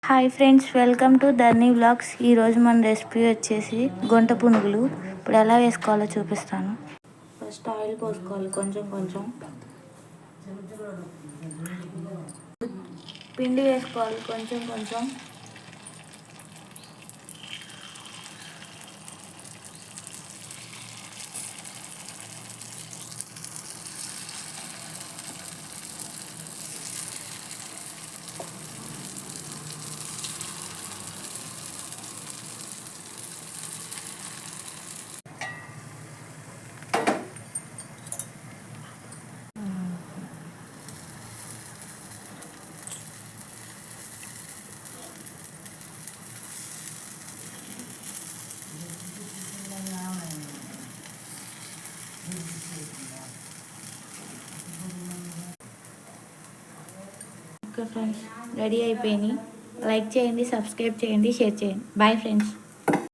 Hi friends, welcome to Dharani vlogs. ఈరోజు మన recipe వచ్చేసి గుంట పునుగులు. ఇప్పుడు ఎలా వేసుకోవాలో చూపిస్తాను. ఫస్ట్ ఆయిల్ పోసుకోవాలి కొంచెం కొంచెం. పిండి వేసుకోవాలి కొంచెం కొంచెం. ఓకే ఫ్రెండ్స్, రెడీ అయిపోయినాయి. లైక్ చేయండి, సబ్స్క్రైబ్ చేయండి, షేర్ చేయండి. Bye friends.